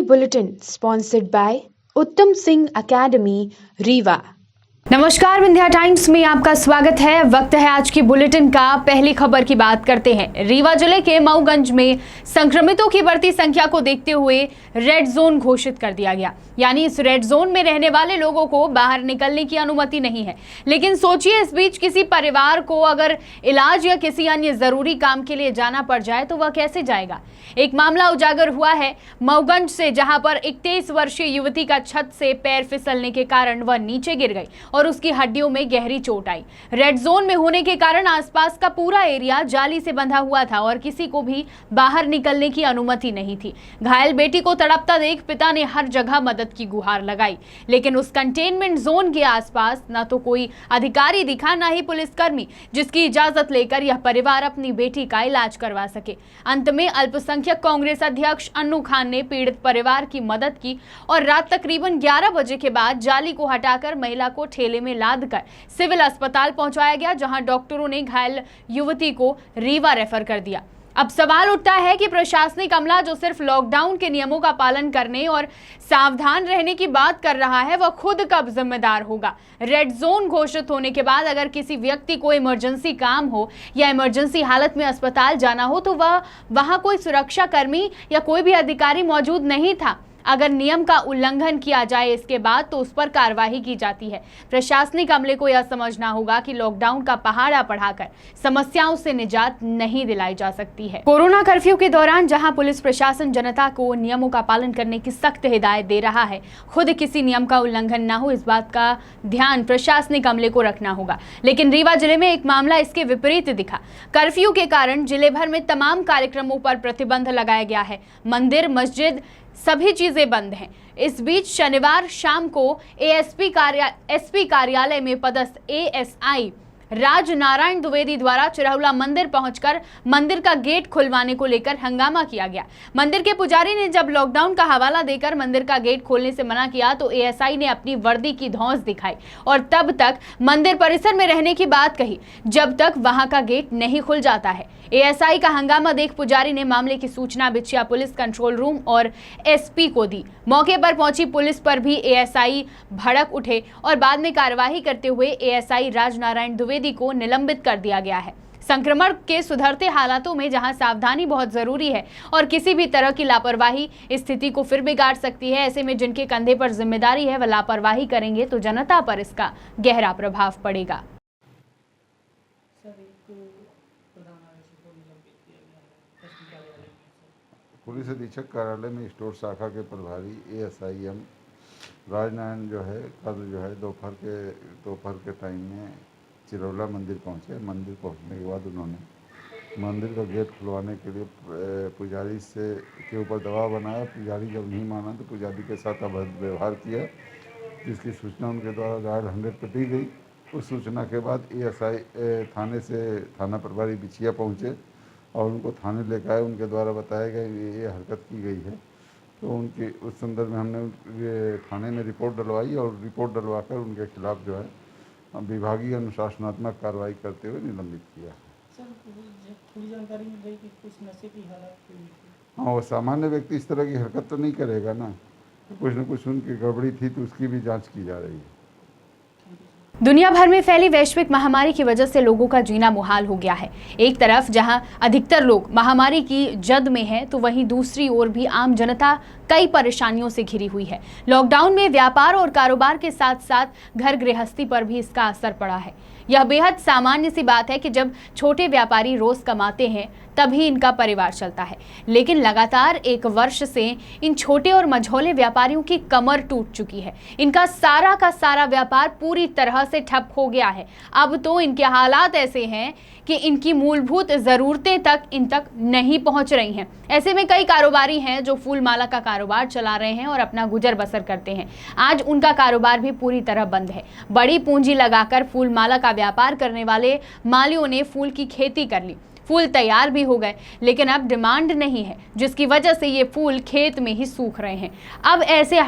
Bulletin sponsored by उत्तम Singh academy Rewa. नमस्कार, Vindhya times में आपका स्वागत है। वक्त है आज की बुलेटिन का। पहली खबर की बात करते हैं। रीवा जिले के मऊगंज में संक्रमितों की बढ़ती संख्या को देखते हुए रेड जोन घोषित कर दिया गया। यानी इस रेड जोन में रहने वाले लोगों को बाहर निकलने की अनुमति नहीं है। लेकिन सोचिए, इस बीच किसी परिवार को अगर इलाज या किसी अन्य जरूरी काम के लिए जाना पड़ जाए तो वह कैसे जाएगा। एक मामला उजागर हुआ है मऊगंज से, जहां पर एक 23 वर्षीय युवती का छत से पैर फिसलने के कारण वह नीचे गिर गई और उसकी हड्डियों में गहरी चोट आई। रेड जोन में होने के कारण आसपास का पूरा एरिया जाली से बंधा हुआ था और किसी को भी बाहर निकलने की अनुमति नहीं थी। घायल बेटी को तड़पता देख पिता ने हर जगह मदद की गुहार लगाई, लेकिन उस कंटेनमेंट जोन के आसपास न तो कोई अधिकारी दिखा, न ही पुलिसकर्मी जिसकी इजाजत लेकर यह परिवार अपनी बेटी का इलाज करवा सके। अंत में अल्पसंख्यक कांग्रेस अध्यक्ष अन्नू खान ने पीड़ित परिवार की मदद की और रात तकरीबन 11 बजे के बाद जाली को हटाकर महिला को ठेले में लादकर सिविल अस्पताल पहुंचाया गया, जहां डॉक्टरों ने घायल युवती को रीवा रेफर कर दिया। अब सवाल उठता है कि प्रशासनिक अमला जो सिर्फ लॉकडाउन के नियमों का पालन करने और सावधान रहने की बात कर रहा है, वह खुद कब जिम्मेदार होगा। रेड जोन घोषित होने के बाद अगर किसी व्यक्ति को इमरजेंसी काम हो या इमरजेंसी हालत में अस्पताल जाना हो तो वह वहां कोई सुरक्षा कर्मी या कोई भी अधिकारी मौजूद नहीं था। अगर नियम का उल्लंघन किया जाए इसके बाद तो उस पर कार्रवाई की जाती है। प्रशासनिक अमले को यह समझना होगा कि लॉकडाउन का पहाड़ा बढ़ाकर समस्याओं से निजात नहीं दिलाई जा सकती है। कोरोना कर्फ्यू के दौरान जहां पुलिस प्रशासन जनता को नियमों का पालन करने की सख्त हिदायत दे रहा है, खुद किसी नियम का उल्लंघन न हो इस बात का ध्यान प्रशासनिक अमले को रखना होगा। लेकिन रीवा जिले में एक मामला इसके विपरीत दिखा। कर्फ्यू के कारण जिले भर में तमाम कार्यक्रमों पर प्रतिबंध लगाया गया है। मंदिर, मस्जिद, सभी चीजें बंद हैं। इस बीच शनिवार शाम को एसपी कार्यालय में पदस्थ एएसआई राजनारायण द्विवेदी द्वारा चिरहुला मंदिर पहुंचकर मंदिर का गेट खुलवाने को लेकर हंगामा किया गया। मंदिर के पुजारी ने जब लॉकडाउन का हवाला देकर मंदिर का गेट खोलने से मना किया तो एएसआई ने अपनी वर्दी की धौंस दिखाई और तब तक मंदिर परिसर में रहने की बात कही जब तक वहां का गेट नहीं खुल जाता है। एएसआई का हंगामा देख पुजारी ने मामले की सूचना बिछिया पुलिस कंट्रोल रूम और एसपी को दी। मौके पर पहुंची पुलिस पर भी एएसआई भड़क उठे और बाद में कार्यवाही करते हुए एएसआई राजनारायण द्विवेदी को निलंबित कर दिया गया है। संक्रमण के सुधरते हालातों में जहां सावधानी बहुत जरूरी है और किसी भी तरह की लापरवाही स्थिति को फिर बिगाड़ सकती है, ऐसे में जिनके कंधे पर जिम्मेदारी है वह लापरवाही करेंगे तो जनता पर इसका गहरा प्रभाव पड़ेगा। पुलिस अधीक्षक कार्यालय में स्टोर शाखा के प्रभारी एएसआई राजनारायण कल दोपहर के टाइम में चिरौला मंदिर पहुंचे। मंदिर पहुंचने के बाद उन्होंने मंदिर का गेट खुलवाने के लिए पुजारी के ऊपर दबाव बनाया। पुजारी जब नहीं माना तो पुजारी के साथ अभद्र व्यवहार किया, जिसकी सूचना उनके द्वारा घायल हंड्रेड पर दी गई। उस सूचना के बाद एएसआई थाना प्रभारी बिछिया पहुँचे और उनको थाने लेकर आए। उनके द्वारा बताया गया ये हरकत की गई है, तो उनके उस संदर्भ में हमने थाने में रिपोर्ट डलवाई और रिपोर्ट डलवाकर उनके खिलाफ विभागीय अनुशासनात्मक कार्रवाई करते हुए निलंबित किया। सर, थोड़ी जानकारी मिल रही कि कुछ नशे की हालत। हाँ, वो सामान्य व्यक्ति इस तरह की हरकत तो नहीं करेगा ना, तो कुछ न कुछ उनकी गड़बड़ी थी तो उसकी भी जाँच की जा रही है। दुनिया भर में फैली वैश्विक महामारी की वजह से लोगों का जीना मुहाल हो गया है। एक तरफ जहां अधिकतर लोग महामारी की जद में हैं, तो वहीं दूसरी ओर भी आम जनता कई परेशानियों से घिरी हुई है। लॉकडाउन में व्यापार और कारोबार के साथ साथ घर गृहस्थी पर भी इसका असर पड़ा है। यह बेहद सामान्य सी बात है कि जब छोटे व्यापारी रोज कमाते हैं तभी इनका परिवार चलता है, लेकिन लगातार 1 वर्ष से इन छोटे और मझोले व्यापारियों की कमर टूट चुकी है। इनका सारा का सारा व्यापार पूरी तरह से ठप हो गया है। अब तो इनके हालात ऐसे हैं कि इनकी मूलभूत ज़रूरतें तक इन तक नहीं पहुंच रही हैं। ऐसे में कई कारोबारी हैं जो फूल माला का कारोबार चला रहे हैं और अपना गुजर बसर करते हैं। आज उनका कारोबार भी पूरी तरह बंद है। बड़ी पूंजी लगाकर फूल माला का व्यापार करने वाले मालियों ने फूल की खेती कर ली। फूल तैयार भी हो गए, लेकिन अब डिमांड नहीं है, जिसकी वजह से ये फूल खेत में ही सूख रहे हैं। अब ऐसे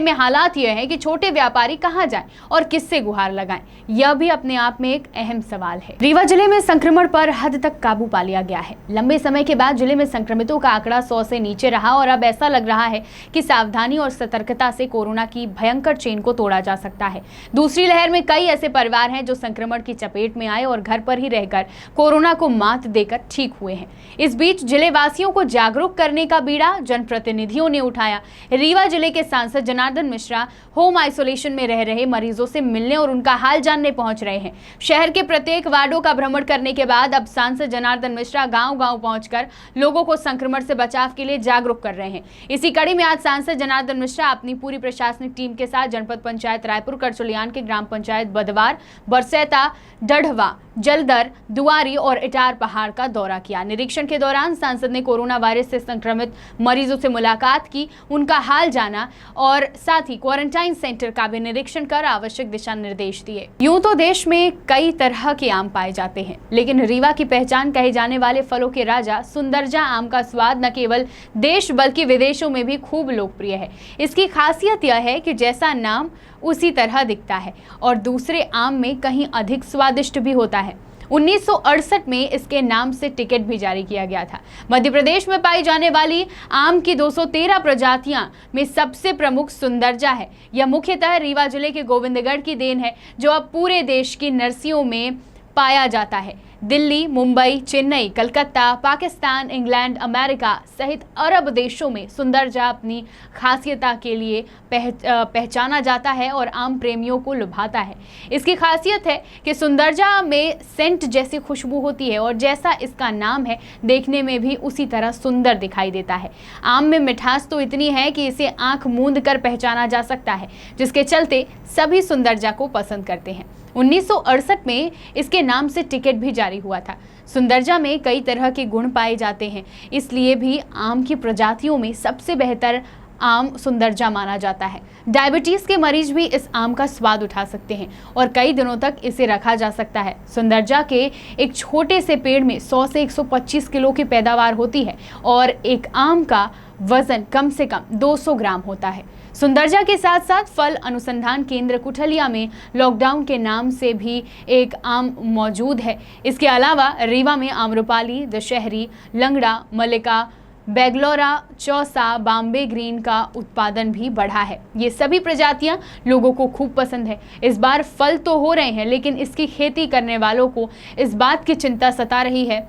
में हालात ये हैं कि छोटे व्यापारी कहाँ जाएं और किससे गुहार लगाएं, यह भी अपने आप में एक अहम सवाल है। रीवा जिले में संक्रमण पर हद तक काबू पा लिया गया है। लंबे समय के बाद जिले में संक्रमितों का आंकड़ा 100 से नीचे रहा और अब ऐसा लग रहा है कि सावधानी और सतर्कता से कोरोना की भयंकर चेन को तोड़ा जा सकता है। दूसरी लहर में कई ऐसे परिवार हैं जो संक्रमण की चपेट में आए और घर पर ही रहकर कोरोना को मात देकर ठीक हुए हैं। इस बीच जिले वासियों को जागरूक करने का बीड़ा जनप्रतिनिधियों ने उठाया। रीवा जिले के सांसद जनार्दन मिश्रा होम आइसोलेशन में रह रहे मरीजों से मिलने और उनका हाल जानने पहुंच रहे हैं। शहर के प्रत्येक वार्डों का भ्रमण करने के बाद अब सांसद जनार्दन मिश्रा गांव-गांव पहुंचकर लोगों को संक्रमण से बचाव के लिए जागरूक कर रहे हैं। इसी कड़ी में आज सांसद जनार्दन मिश्रा अपनी पूरी प्रशासनिक टीम के साथ जनपद पंचायत रायपुर करचुलियान के ग्राम पंचायत बदवार, बरसैता, डढ़वा, जलदर, दुआरी और इटार पहाड़ का दौरा किया। निरीक्षण के दौरान सांसद ने कोरोना वायरस से संक्रमित मरीजों से मुलाकात की, उनका हाल जाना और साथ ही क्वारंटाइन सेंटर का भी निरीक्षण कर आवश्यक दिशा निर्देश दिए। यूं तो देश में कई तरह के आम पाए जाते हैं, लेकिन रीवा की पहचान कहे जाने वाले फलों के राजा सुंदरजा आम का स्वाद न केवल देश बल्कि विदेशों में भी खूब लोकप्रिय है। इसकी खासियत यह है कि जैसा नाम उसी तरह दिखता है और दूसरे आम में कहीं अधिक स्वादिष्ट भी होता है। 1968 में इसके नाम से टिकट भी जारी किया गया था। मध्य प्रदेश में पाई जाने वाली आम की 213 प्रजातियां में सबसे प्रमुख सुंदरजा है। यह मुख्यतः रीवा जिले के गोविंदगढ़ की देन है, जो अब पूरे देश की नर्सरियों में पाया जाता है। दिल्ली, मुंबई, चेन्नई, कलकत्ता, पाकिस्तान, इंग्लैंड, अमेरिका सहित अरब देशों में सुंदरजा अपनी खासियता के लिए पहचाना जाता है और आम प्रेमियों को लुभाता है। इसकी खासियत है कि सुंदरजा में सेंट जैसी खुशबू होती है और जैसा इसका नाम है, देखने में भी उसी तरह सुंदर दिखाई देता है। आम में मिठास तो इतनी है कि इसे आंख मूंद कर पहचाना जा सकता है, जिसके चलते सभी सुंदरजा को पसंद करते हैं। 1968 में इसके नाम से टिकट भी जारी हुआ था। सुंदरजा में कई तरह के गुण पाए जाते हैं, इसलिए भी आम की प्रजातियों में सबसे बेहतर आम सुंदरजा माना जाता है। डायबिटीज के मरीज भी इस आम का स्वाद उठा सकते हैं और कई दिनों तक इसे रखा जा सकता है। सुंदरजा के एक छोटे से पेड़ में 100 से 125 किलो की पैदावार होती है और एक आम का वजन कम से कम 200 ग्राम होता है। सुंदरजा के साथ साथ फल अनुसंधान केंद्र कुठलिया में लॉकडाउन के नाम से भी एक आम मौजूद है। इसके अलावा रीवा में आम्रपाली, दशहरी, लंगड़ा, मल्लिका, बेगलोरा, चौसा, बॉम्बे ग्रीन का उत्पादन भी बढ़ा है। ये सभी प्रजातियां लोगों को खूब पसंद है। इस बार फल तो हो रहे हैं, लेकिन इसकी खेती करने वालों को इस बात की चिंता सता रही है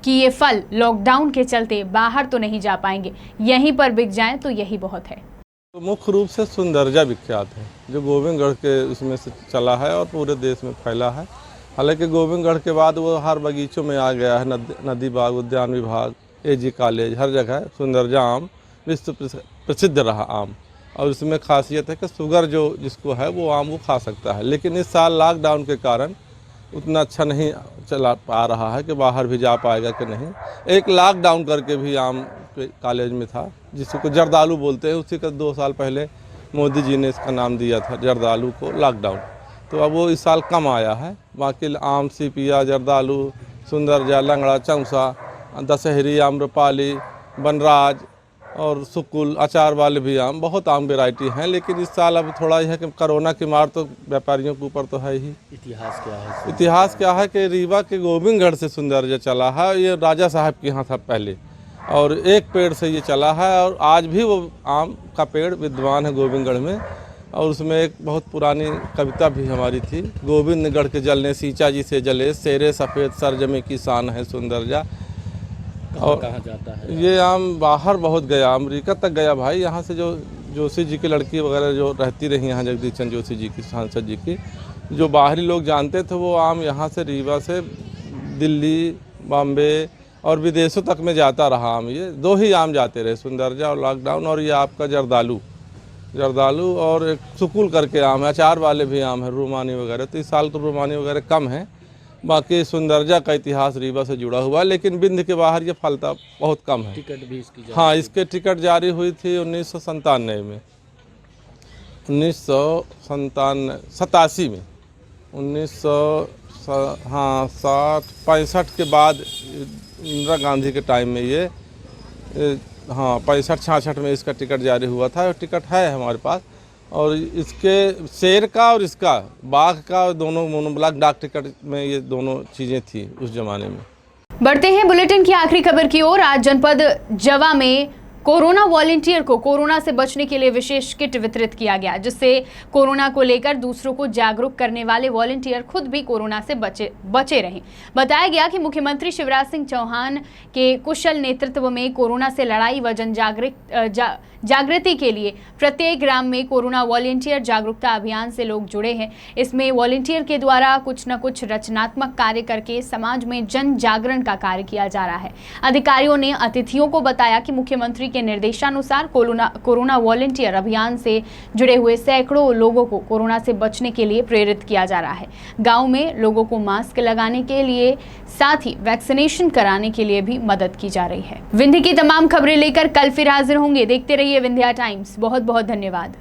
कि ये फल लॉकडाउन के चलते बाहर तो नहीं जा पाएंगे, यहीं पर बिक जाएं तो यही बहुत है। तो मुख्य रूप से सुंदरजा विख्यात है, जो गोविंदगढ़ के उसमें से चला है और पूरे देश में फैला है। हालांकि गोविंदगढ़ के बाद वो हर बगीचों में आ गया है, नदी बाग, उद्यान विभाग, AG कॉलेज, हर जगह सुंदरजा आम विश्व प्रसिद्ध रहा आम। और इसमें खासियत है कि शुगर जो जिसको है वो आम वो खा सकता है। लेकिन इस साल लॉकडाउन के कारण उतना अच्छा नहीं चला पा रहा है कि बाहर भी जा पाएगा कि नहीं। एक लॉकडाउन करके भी आम कॉलेज में था, जिसको जर्दालू बोलते हैं। उसी का 2 साल पहले मोदी जी ने इसका नाम दिया था जर्दालू को, लॉकडाउन। तो अब वो इस साल कम आया है। बाकी आम, सीपिया, जर्दालू, सुंदरजा, लंगड़ा, चौसा, दशहरी, आम्रपाली, बनराज और सुकुल, अचार वाले भी आम, बहुत आम वेराइटी हैं। लेकिन इस साल अब थोड़ा यह है कि कोरोना की मार तो व्यापारियों के ऊपर तो है ही। इतिहास क्या है? इतिहास क्या है कि रीवा के गोविंदगढ़ से सुंदरजा चला है। ये राजा साहब के यहाँ था पहले, और एक पेड़ से ये चला है और आज भी वो आम का पेड़ विद्यमान है गोविंदगढ़ में। और उसमें एक बहुत पुरानी कविता भी हमारी थी, गोविंदगढ़ के जलने सींचा जी से जले, शेरे सफ़ेद सरजमे की शान है सुंदरजा। और कहाँ जाता है ये आम बाहर बहुत गया, अमेरिका तक गया भाई। यहाँ से जो जोशी जी की लड़की वगैरह जो रहती रही यहाँ, जगदीश चंद्र जोशी जी की, सांसद जी की, जो बाहरी लोग जानते थे, वो आम यहाँ से रीवा से दिल्ली, बॉम्बे और विदेशों तक में जाता रहा आम। ये 2 ही आम जाते रहे, सुंदरजा और लॉकडाउन। और ये आपका जर्दालू और एक सुकुल करके आम है, अचार वाले भी आम है, रूमानी वगैरह। तो इस साल तो रूमानी वगैरह कम है। बाकी सुंदरजा का इतिहास रीवा से जुड़ा हुआ है, लेकिन बिंद के बाहर ये फलता बहुत कम है। टिकट भी इसकी हाँ, इसके टिकट जारी हुई थी 1997 में, 1987 में, हाँ 65 के बाद इंदिरा गांधी के टाइम में ये हाँ 65-66 में इसका टिकट जारी हुआ था और टिकट है हमारे पास। और इसके शेर का और इसका बाघ का दोनों मोनोब्लॉक डाक टिकट में ये दोनों चीज़ें थी उस जमाने में। बढ़ते हैं बुलेटिन की आखिरी खबर की ओर। आज जनपद जवा में कोरोना वॉलंटियर को कोरोना से बचने के लिए विशेष किट वितरित किया गया, जिससे कोरोना को लेकर दूसरों को जागरूक करने वाले वॉलंटियर खुद भी कोरोना से बचे रहें। बताया गया कि मुख्यमंत्री शिवराज सिंह चौहान के कुशल नेतृत्व में कोरोना से लड़ाई व जन जागृति के लिए प्रत्येक ग्राम में कोरोना वॉलंटियर जागरूकता अभियान से लोग जुड़े हैं। इसमें वॉलंटियर के द्वारा कुछ न कुछ रचनात्मक कार्य करके समाज में जन जागरण का कार्य किया जा रहा है। अधिकारियों ने अतिथियों को बताया कि मुख्यमंत्री के निर्देशानुसार कोरोना वॉलंटियर अभियान से जुड़े हुए सैकड़ों लोगों को कोरोना से बचने के लिए प्रेरित किया जा रहा है। गांव में लोगों को मास्क लगाने के लिए साथ ही वैक्सीनेशन कराने के लिए भी मदद की जा रही है। विंध्य की तमाम खबरें लेकर कल फिर हाजिर होंगे। देखते रहिए विंध्या टाइम्स। बहुत बहुत धन्यवाद।